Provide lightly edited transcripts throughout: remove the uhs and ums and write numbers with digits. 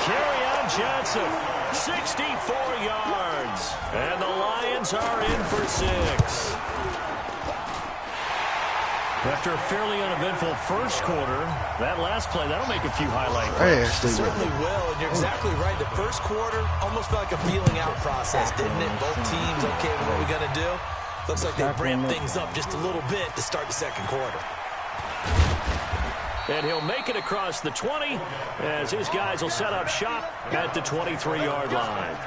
Kerryon Johnson, 64 yards. And the Lions are in for 6. After a fairly uneventful first quarter, that last play, that'll make a few highlight clips. It certainly will, and you're exactly right. The first quarter almost felt like a feeling out process, didn't it? Both teams, okay, what are we going to do? Looks like they ramped things up just a little bit to start the second quarter. And he'll make it across the 20 as his guys will set up shop at the 23-yard line.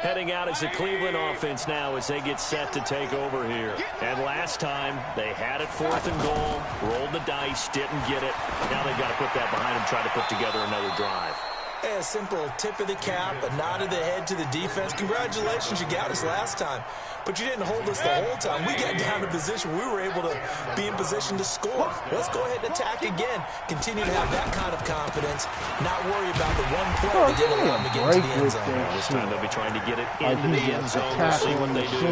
Heading out as the Cleveland offense now as they get set to take over here. And last time, they had it 4th and goal, rolled the dice, didn't get it. Now they've got to put that behind them, try to put together another drive. A simple tip of the cap, a nod of the head to the defense. Congratulations, you got us last time. But you didn't hold us the whole time. We got down to position. We were able to be in position to score. Let's go ahead and attack again. Continue to have that kind of confidence. Not worry about the one play that didn't allow them to get into the end zone. This time they'll be trying to get it into the end zone. We'll see what they do.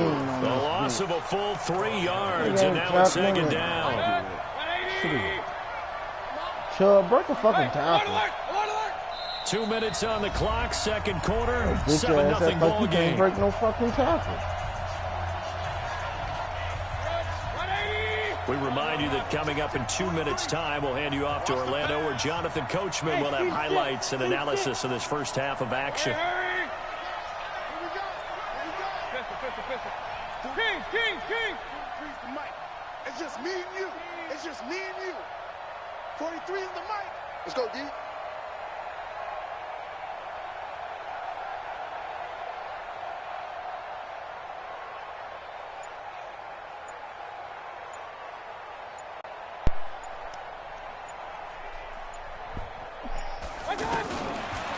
The loss of a full 3 yards, and now it's second down. Chubb, break the fucking tackle. 2 minutes on the clock, second quarter, 7-0 ball game. Can't break no fucking tackle. We remind you that coming up in 2 minutes' time, we'll hand you off to Orlando, where Jonathan Coachman will have highlights and analysis of this first half of action. King. It's just me and you. It's just me and you. 43 is the mic. Let's go, D.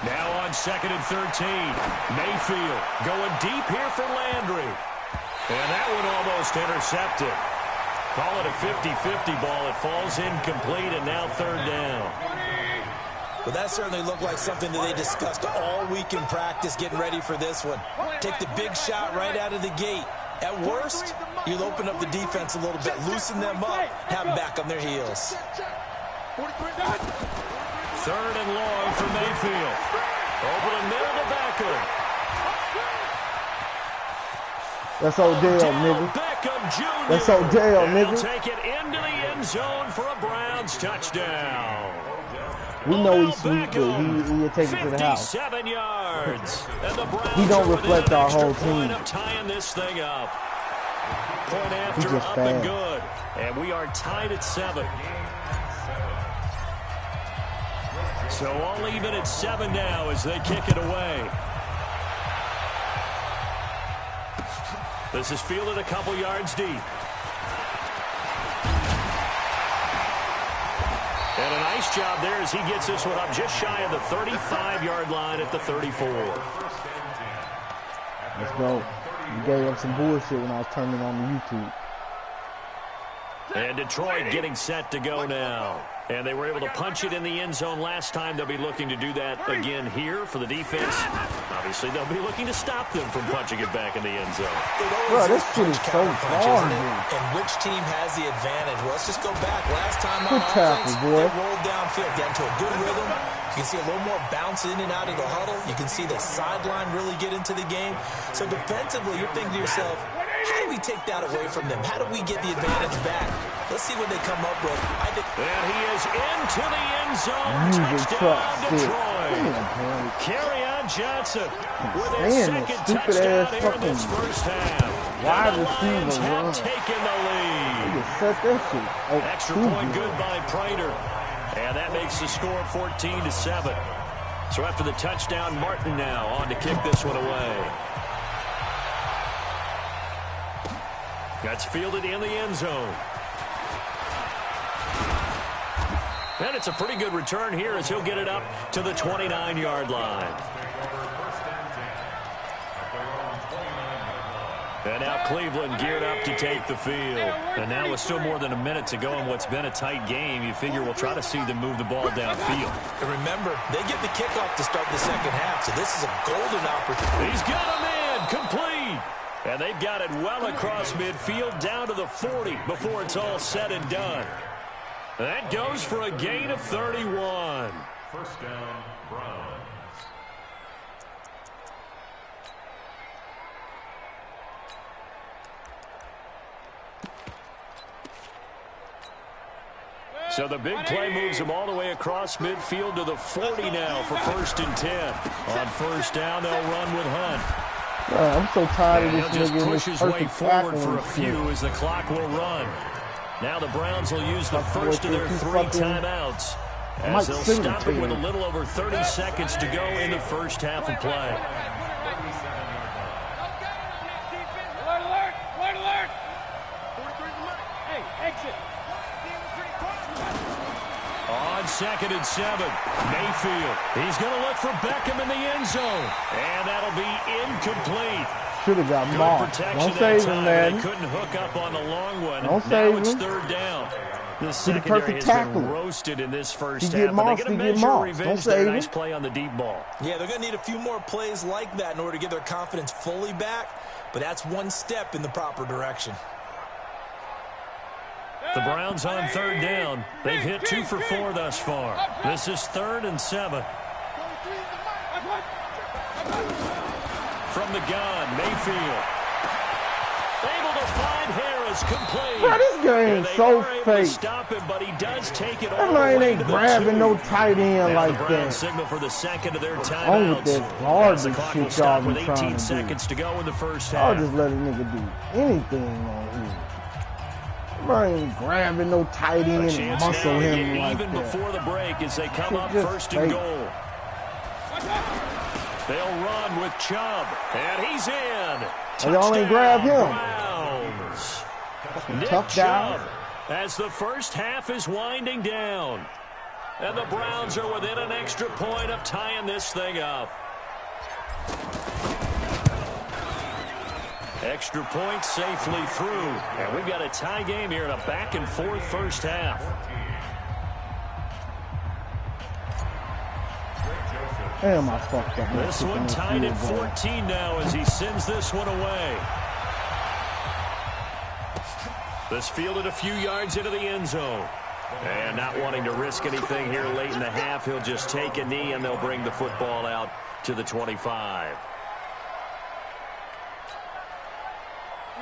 Now on 2nd and 13. Mayfield going deep here for Landry. And that one almost intercepted. Call it a 50-50 ball. It falls incomplete, and now 3rd down. Well, that certainly looked like something that they discussed all week in practice, getting ready for this one. Take the big shot right out of the gate. At worst, you'll open up the defense a little bit, loosen them up, have them back on their heels. 3rd and long for Mayfield. Over the middle to Beckham. That's Odell, nigga. Beckham Jr. That's Odell, nigga. He'll take it into the end zone for a Browns touchdown. We know he's sweet, but he'll take it to the house. 57 yards. And the Browns he don't reflect our whole team. Of tying this thing up. Point after He's just up bad. and good. And we are tied at 7. So all even at 7 now as they kick it away. This is fielded a couple yards deep. And a nice job there as he gets this one up just shy of the 35-yard line at the 34. Let's go. You gave up some bullshit when I was turning on the YouTube. And Detroit getting set to go now. And they were able to punch it in the end zone last time. They'll be looking to do that again here for the defense. Obviously, they'll be looking to stop them from punching it back in the end zone. Bro, this shit is so far, man. And which team has the advantage? Well, let's just go back. Last time Good on tackle, offense, boy. they rolled downfield, got into a good rhythm. You can see a little more bounce in and out of the huddle. You can see the sideline really get into the game. So defensively, you're thinking to yourself, how do we take that away from them? How do we get the advantage back? Let's see what they come up with. And he is into the end zone. Touchdown, Detroit. Kerryon Johnson with his second touchdown here in this first half. Wide and the receiver Lions have run. taken the lead. Set that shit. Oh, Extra point good by Prater. And that makes the score 14-7. So after the touchdown, Martin now on to kick this one away. That's fielded in the end zone. And it's a pretty good return here as he'll get it up to the 29-yard line. And now Cleveland geared up to take the field. And now with still more than a minute to go in what's been a tight game, you figure we'll try to see them move the ball downfield. And remember, they get the kickoff to start the second half, so this is a golden opportunity. He's got him in, complete. And And they've got it well across midfield down to the 40 before it's all said and done. That goes for a gain of 31. First down, Browns. So the big play moves them all the way across midfield to the 40 now for 1st and 10. On first down, they'll run with Hunt. I'm so tired And of he'll this just nigga. push his way forward for a few as the clock will run. Now the Browns will use the first of their 3 timeouts as they'll stop it with a little over 30 seconds to go in the first half of play. On 2nd and 7, Mayfield. He's going to look for Beckham in the end zone. And that'll be incomplete. Should have got mossed. Don't save him, man. They couldn't hook up on the long one. Don't now save it's him. 3rd down. The See the secondary perfect has tackle. been roasted in this first He half. get mossed, But they he get a get measure of mossed. revenge Don't there. save Nice him. play on the deep ball. Yeah, they're going to need a few more plays like that in order to get their confidence fully back. But that's one step in the proper direction. The Browns on 3rd down. They've hit 2 for 4 thus far. This is 3rd and 7. From the gun, Mayfield. Able to find Harris, complete. Bro, this game is so fake. Stop him, but he does take it That all man the way ain't to the grabbing 2. no tight end Now like the Browns that. signal for the second of their On with timeouts. that garbage The clock will shit stop y'all with be trying 18 to do. seconds to go in the first I'll half. just let a nigga do anything on here. I ain't grabbing no tight A end and chance muscle now to him get like even that. before the break as they come Shit up just 1st and fake. goal. They'll run with Chubb, and he's in. Oh, y'all ain't grab him. Browns. Nick Tough Chubb guy. as the first half is winding down. And the Browns are within an extra point of tying this thing up. Extra point safely through. And we've got a tie game here in a back-and-forth first half. Damn, I fucked up. This one tied at 14 now as he sends this one away. This fielded a few yards into the end zone. And not wanting to risk anything here late in the half, he'll just take a knee and they'll bring the football out to the 25.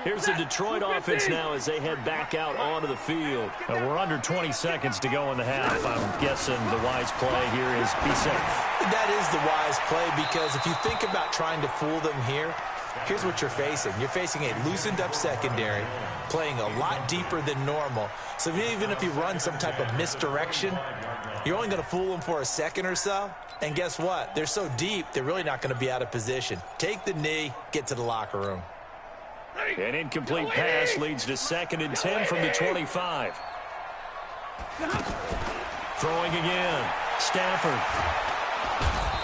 Here's the Detroit offense now as they head back out onto the field. We're under 20 seconds to go in the half. I'm guessing the wise play here is be safe. That is the wise play because if you think about trying to fool them here, here's what you're facing. You're facing a loosened up secondary, playing a lot deeper than normal. So even if you run some type of misdirection, you're only going to fool them for a second or so. And guess what? They're so deep, they're really not going to be out of position. Take the knee, get to the locker room. An incomplete pass leads to 2nd and 10 from the 25. Throwing again. Stafford.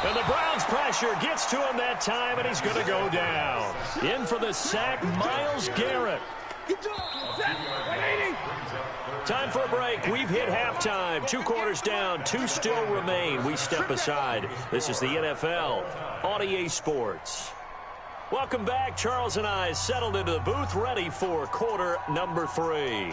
And the Browns pressure gets to him that time, and he's going to go down. In for the sack, Myles Garrett. Time for a break. We've hit halftime. 2 quarters down, 2 still remain. We step aside. This is the NFL on EA Sports. Welcome back. Charles and I settled into the booth, ready for quarter number 3.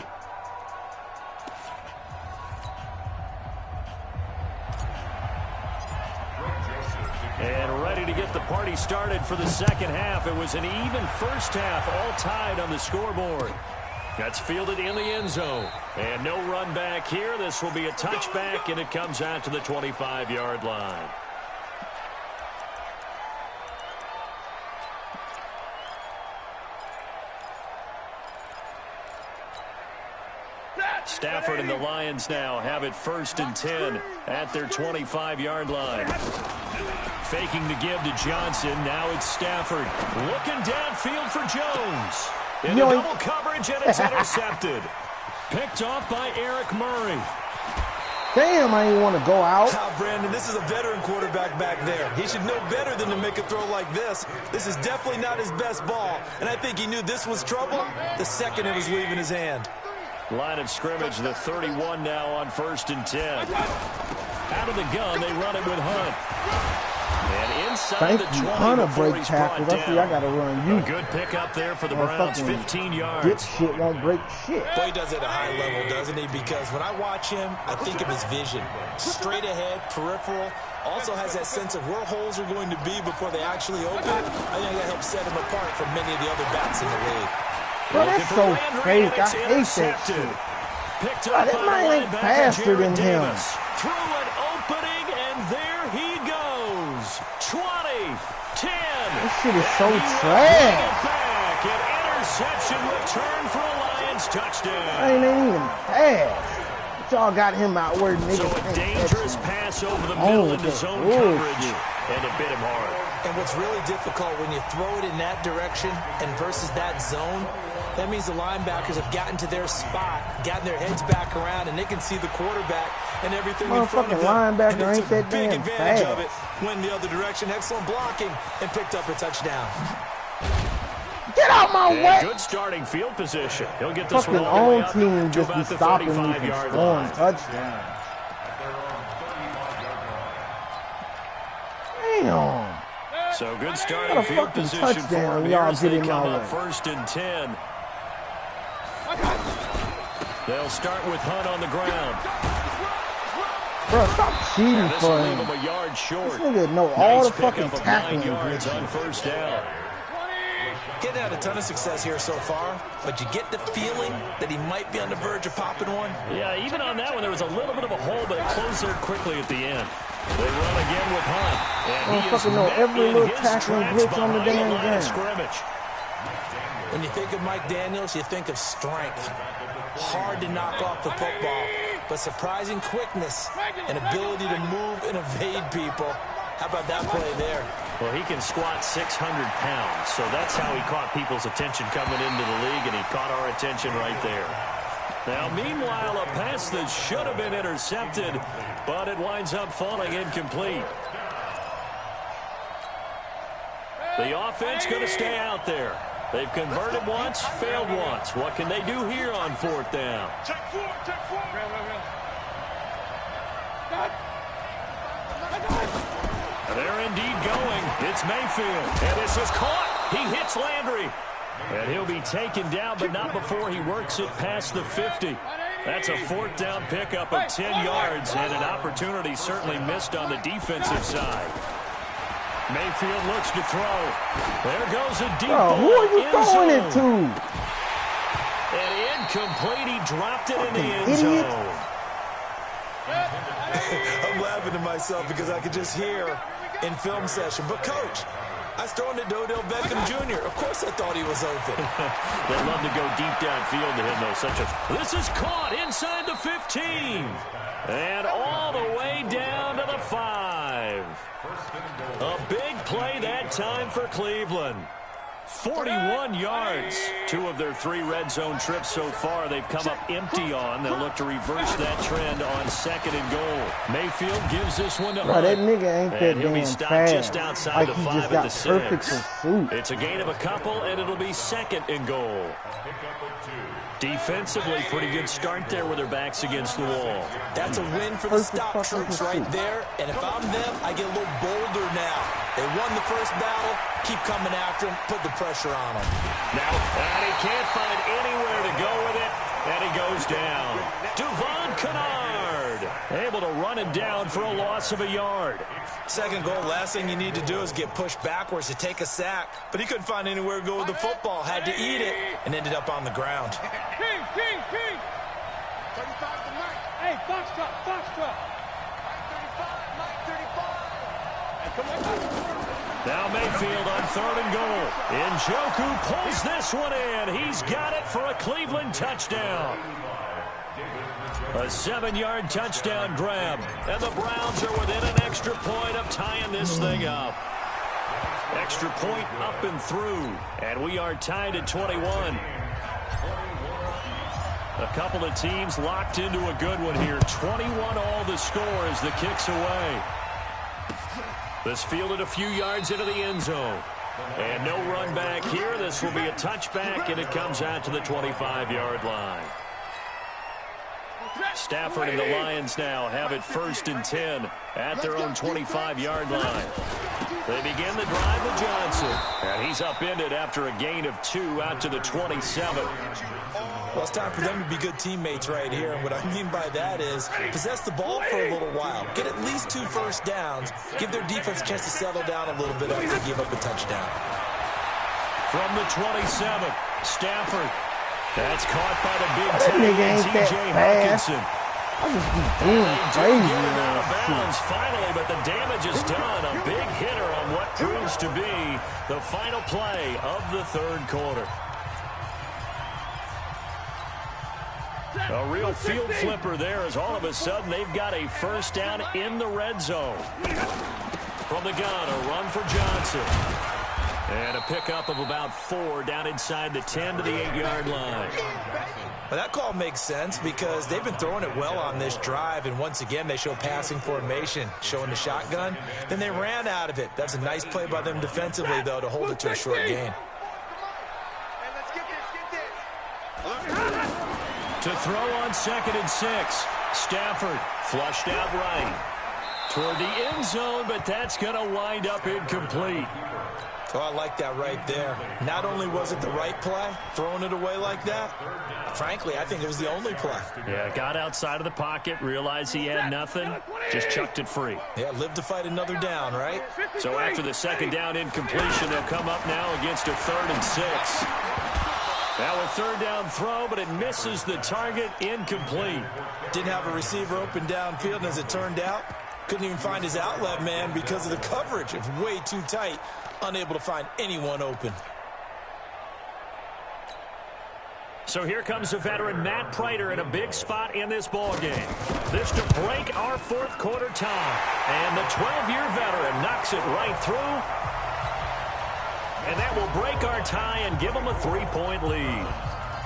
And ready to get the party started for the second half. It was an even first half, all tied on the scoreboard. That's fielded in the end zone. And no run back here. This will be a touchback, and it comes out to the 25-yard line. Stafford and the Lions now have it 1st and 10 at their 25-yard line. Faking the give to Johnson. Now it's Stafford. Looking downfield for Jones. In double coverage, and it's intercepted. Picked off by Eric Murray. Damn, I didn't want to go out. Brandon, this is a veteran quarterback back there. He should know better than to make a throw like this. This is definitely not his best ball. And I think he knew this was trouble the second it was leaving his hand. Line of scrimmage, the 31 now on 1st and 10. Out of the gun, they run it with Hunt. And inside Thank the you, 20 Hunter before break he's brought tackles. I see I down. got to run you. A good pick up there for the Browns, 15 yards. Dipshit won't break shit. Boy, he does it at a high level, doesn't he? Because when I watch him, I think of his vision. Straight ahead, peripheral. Also has that sense of where holes are going to be before they actually open. I think that helps set him apart from many of the other backs in the league. Bro, that's so fake. I hate that shit. Picked Bro, up that by man ain't linebacker faster than Jared him. Davis. Through an opening, and there he goes. 20, 10. This shit is so And he will trash. bring it back. An interception return for a Lions touchdown. I ain't even fast. But y'all got him out where niggas So a think dangerous that pass over the Oh, middle into that's zone bullshit. coverage, and it bit him hard. And what's really difficult when you throw it in that direction and versus that zone, that means the linebackers have gotten to their spot, gotten their heads back around, and they can see the quarterback and everything in front of them. Motherfucking linebacker And they ain't took that big damn advantage fast. of it, went the other direction, excellent blocking, and picked up a touchdown. Get out my And way. good starting field position. He'll get this Fucking one all the way own up team to just be about the stopping me 35-yard from scoring line. touchdowns. Damn. So good What starting a field fucking position touchdown for him y'all here as they get in come my up way. 1st and 10. They'll start with Hunt on the ground. Bro, stop cheating This for will leave him. him a yard short. This nigga know all Nice the fucking pickup of 9 tackling yards glitches. on 1st down. Getting had a ton of success here so far, but you get the feeling that he might be on the verge of popping one. Yeah, even on that one, there was a little bit of a hole, but it closed there quickly at the end. They run again with Hunt. And he is Motherfucker know met every in little his tackling tracks glitch on the behind damn line of game. scrimmage. When you think of Mike Daniels, you think of strength. Hard to knock off the football, but surprising quickness and ability to move and evade people. How about that play there? Well, he can squat 600 pounds, so that's how he caught people's attention coming into the league, and he caught our attention right there. Now, meanwhile, a pass that should have been intercepted, but it winds up falling incomplete. The offense going to stay out there. They've converted once, failed once. What can they do here on 4th down? Check four, check four. They're indeed going. It's Mayfield. And this is caught. He hits Landry. And he'll be taken down, but not before he works it past the 50. That's a 4th down pickup of 10 yards, and an opportunity certainly missed on the defensive side. Mayfield looks to throw. There goes a deep ball. Bro, who are you end throwing zone. it to? And incomplete. He dropped it in the end idiot. zone. I'm laughing to myself because I could just hear in film session. But, Coach, I was throwing to Odell Beckham Jr. Of course I thought he was open. They love to go deep downfield to him, though. This is caught inside the 15. And all the way down to the 5. A big play that time for Cleveland. 41 yards. 2 of their 3 red zone trips so far they've come up empty on. They'll look to reverse that trend on 2nd and goal. Mayfield gives this one to Bro, Hunt. that nigga ain't that And he'll be damn stopped fast. just outside Like the he 5 just at got the perfect 6. pursuit. It's a gain of a couple, and it'll be 2nd and goal. Defensively, pretty good start there with their backs against the wall. That's a win for the stop troops right there. And if I'm them, I get a little bolder now. They won the first battle. Keep coming after him. Put the pressure on him. Now, and he can't find anywhere to go with it, and he goes down. Devon Kennard able to run it down for a loss of a yard. 2nd goal, last thing you need to do is get pushed backwards to take a sack. But he couldn't find anywhere to go with the football. Had to eat it and ended up on the ground. King. 35 to Mike. Hey, Foxtrot. Mike 35. Hey, come on. Now Mayfield on 3rd and goal. Njoku pulls this one in. He's got it for a Cleveland touchdown. A 7-yard touchdown grab. And the Browns are within an extra point of tying this thing up. Extra point up and through. And we are tied at 21. A couple of teams locked into a good one here. 21 all the score as the kick's away. This fielded a few yards into the end zone. And no run back here. This will be a touchback, and it comes out to the 25-yard line. Stafford and the Lions now have it 1st and 10 at their own 25-yard line. They begin the drive with Johnson. And he's upended after a gain of 2 out to the 27. Well, it's time for them to be good teammates right here. And what I mean by that is possess the ball for a little while. Get at least 2 first downs. Give their defense a chance to settle down a little bit after they give up a touchdown. From the 27, Stafford. That's caught by the big That nigga ain't T.J. that fast. Hawkinson. I just be doing crazy. Get him out of bounds finally, but the damage is done. A big hitter on what proves to be the final play of the 3rd quarter. A real field flipper there as all of a sudden they've got a 1st down in the red zone. From the gun, a run for Johnson. And a pickup of about 4 down inside the 10 to the 8-yard line. Well, that call makes sense because they've been throwing it well on this drive, and once again they show passing formation, showing the shotgun. Then they ran out of it. That's a nice play by them defensively, though, to hold it to a short gain. To throw on 2nd and 6. Stafford flushed out right. Toward the end zone, but that's going to wind up incomplete. Oh, I like that right there. Not only was it the right play, throwing it away like that, frankly, I think it was the only play. Yeah, got outside of the pocket, realized he had nothing, just chucked it free. Yeah, live to fight another down, right? So after the 2nd down incompletion, they'll come up now against a 3rd and 6. Now a 3rd down throw, but it misses the target, incomplete. Didn't have a receiver open downfield, and as it turned out, couldn't even find his outlet man because of the coverage. It's way too tight. Unable to find anyone open. So here comes the veteran Matt Prater in a big spot in this ballgame. This to break our 4th quarter tie. And the 12-year veteran knocks it right through. And that will break our tie and give them a 3-point lead.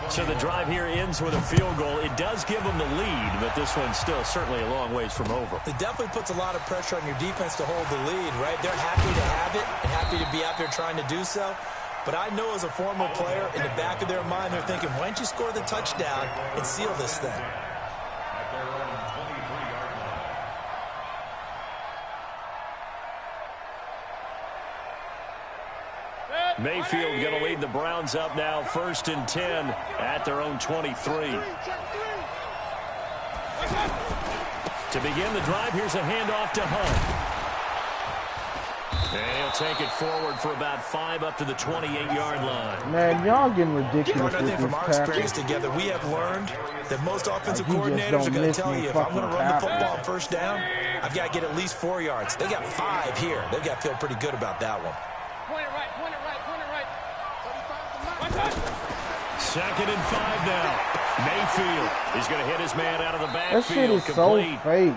So the drive here ends with a field goal. It does give them the lead, but this one's still certainly a long ways from over. It definitely puts a lot of pressure on your defense to hold the lead, right? They're happy to have it and happy to be out there trying to do so. But I know as a former player, in the back of their mind, they're thinking, why don't you score the touchdown and seal this thing? Mayfield going to lead the Browns up now, 1st and 10 at their own 23. To begin the drive, here's a handoff to Hunt. And he'll take it forward for about 5 up to the 28-yard line. Man, y'all getting ridiculous I with think this from our tackle. experience together, we have learned that most offensive Like, you just coordinators are don't going to miss tell no you, if I'm going to fucking run the tackle. football 1st down, I've got to get at least 4 yards. They got 5 here. They've got to feel pretty good about that one. Point it right, point it right, point it right. 2nd and 5 now. Mayfield is going to hit his man out of the That shit backfield. is so Complete. fake.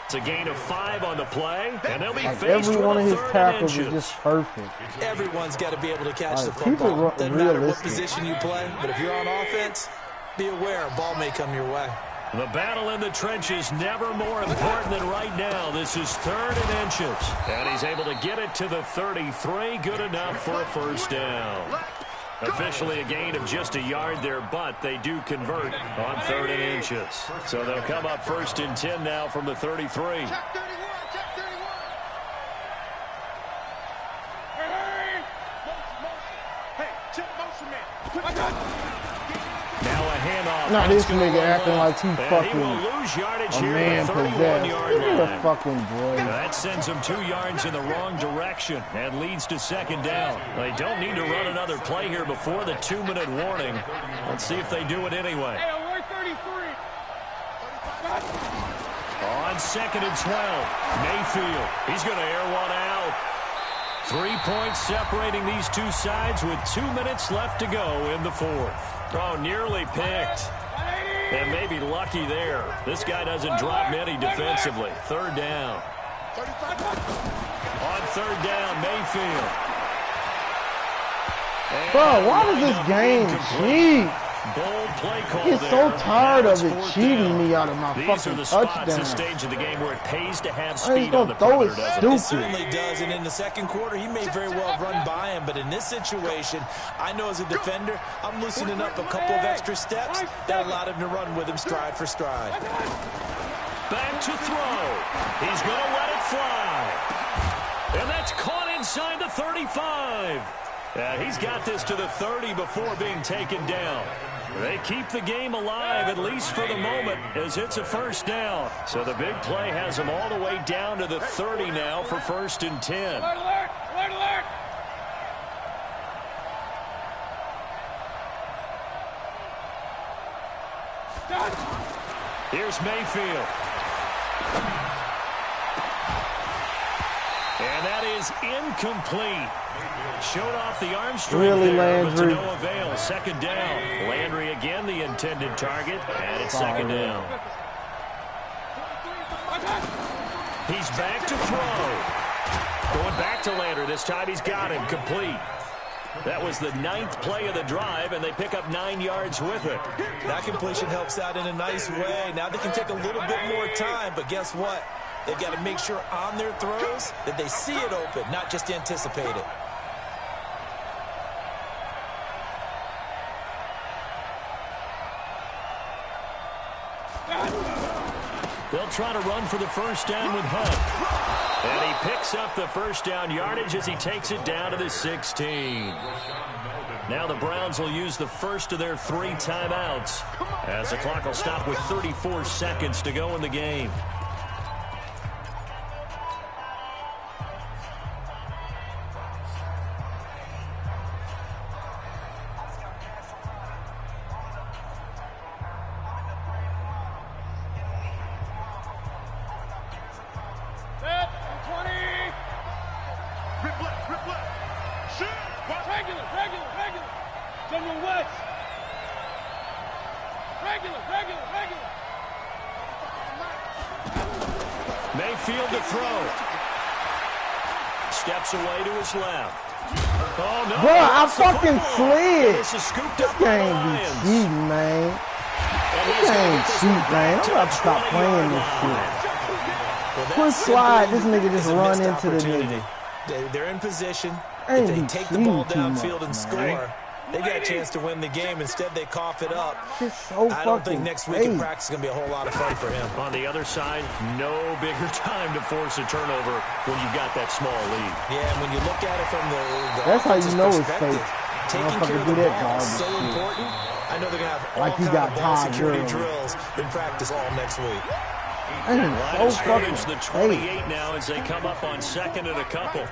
It's a gain of 5 on the play, and they'll be Like, faced every with one a of his 3rd and tackles is inches. just perfect. Everyone's got to be able to catch the All right, keep it football. Doesn't matter what realistic. position you play, but if you're on offense, be aware a ball may come your way. The battle in the trenches never more important than right now. This is 3rd and inches. And he's able to get it to the 33. Good enough for a 1st down. Officially a gain of just a yard there, but they do convert on 3rd and inches. So they'll come up 1st and 10 now from the 33. Check 31, check 31. Hey, check motion man. Now a handoff. Now this It's gonna nigga run acting left. like he And fucking he will lose yardage a here man at the possessed. 31-yard Give me the line. fucking boy. That sends him 2 yards in the wrong direction and leads to 2nd down. They don't need to run another play here before the 2-minute warning. Let's see if they do it anyway. Hey, we're 33. On 2nd and 12, Mayfield. He's going to air one out. 3 points separating these two sides with 2 minutes left to go in the 4th. Oh, nearly picked. And maybe lucky there. This guy doesn't drop many defensively. 3rd down. On 3rd down, Mayfield. And Bro, why does this lined up game incomplete. cheat? Bold play call He's there. so tired Now of it's it fourth cheating down. me out of my These are fucking the spots, this touchdown. stage of the game where it pays to have I ain't speed on gonna the throw it perimeter, doesn't stupid. It certainly does, and in the second quarter, he may very well have run by him, but in this situation, I know as a defender, I'm loosening up a couple of extra steps that allowed him to run with him stride for stride. Back to throw. He's going to let it fly. And that's caught inside the 35. He's got this to the 30 before being taken down. They keep the game alive, at least for the moment, as it's a first down. So the big play has them all the way down to the 30 now for 1st and 10. Alert, alert, alert, alert. Here's Mayfield. And that is incomplete. Showed off the arm strength Really, there, but to Landry? no avail. Second down. Landry again the intended target, and it's second down. He's back to throw. Going back to Landry. This time he's got him complete. That was the 9th play of the drive, and they pick up 9 yards with it. That completion helps out in a nice way. Now they can take a little bit more time, but guess what? They've got to make sure on their throws that they see it open, not just anticipate it. They'll try to run for the first down with Hunt. And he picks up the first down yardage as he takes it down to the 16. Now the Browns will use the first of their 3 timeouts as the clock will stop with 34 seconds to go in the game. Mayfield to throw. Steps away to his left. Oh, no. Bro, I fucking slid. This is scooped This up by the game be Lions. cheating, man. And This he's gonna game get this cheat, one man. back I'm to about the to stop 20-yard playing this line. shit. Well, that Quick slide, this simply nigga just is a run missed into the opportunity. nigga. They're in position. Ain't If they be take the ball cheating too downfield and much, score, man. they got a chance to win the game. Instead, they cough it up. Shit's so I don't think fucking next week in fake. practice is going to be a whole lot of fun for him. On the other side, no bigger time to force a turnover when you've got that small lead. Yeah, and when you look at it from the That's how you offense's know it's perspective, fake. taking Motherfucker care of do the that ball is garbage so shit. important. I know they're going to have all Like you kinds got of ball Todd security Gurley. drills in practice all next week. Ain't Line so of scrimmage, fucking the fake. 28 now as they come up on 2nd and a couple.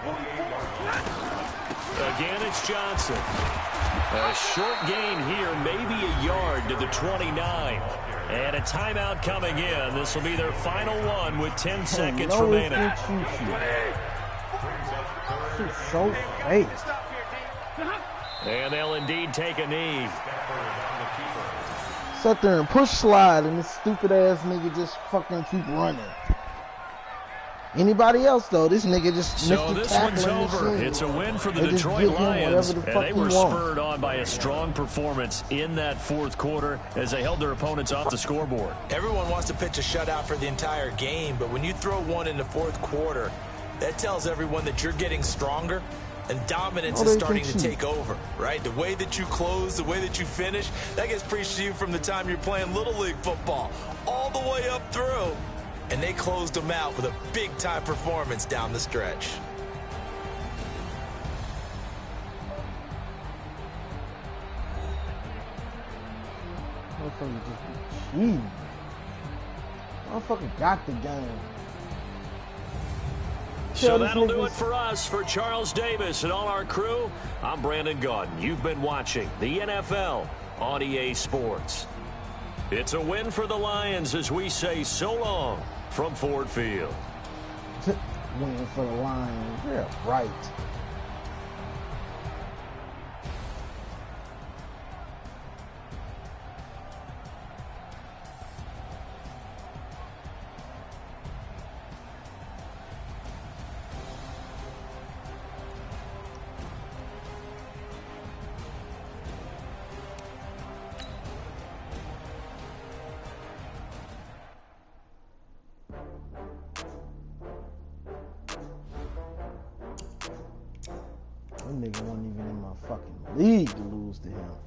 Again, it's Johnson. A short gain here, maybe a yard to the 29. And a timeout coming in. This will be their final one with 10 seconds No, remaining. it's Shit's so fake. And they'll indeed take a knee. Sit there and push slide, and this stupid ass nigga just fucking keep running. Anybody else though, this nigga just So missed the this tackle one's in the over. shit. It's a win for the They just Detroit give him Lions. whatever the And fuck they he were wants. spurred on by a strong performance in that 4th quarter as they held their opponents off the scoreboard. Everyone wants to pitch a shutout for the entire game, but when you throw one in the 4th quarter, that tells everyone that you're getting stronger and dominance is starting to take over, right? The way that you close, the way that you finish, that gets preached to you from the time you're playing Little League football all the way up through. And they closed them out with a big-time performance down the stretch. Motherfucker just be cheating. Motherfucker got the game. So Tell these that'll do niggas- it for us. For Charles Davis and all our crew, I'm Brandon Gaudin. You've been watching the NFL on EA Sports. It's a win for the Lions as we say so long from Ford Field. Winning for the Lions. Yeah, right. need to lose to him.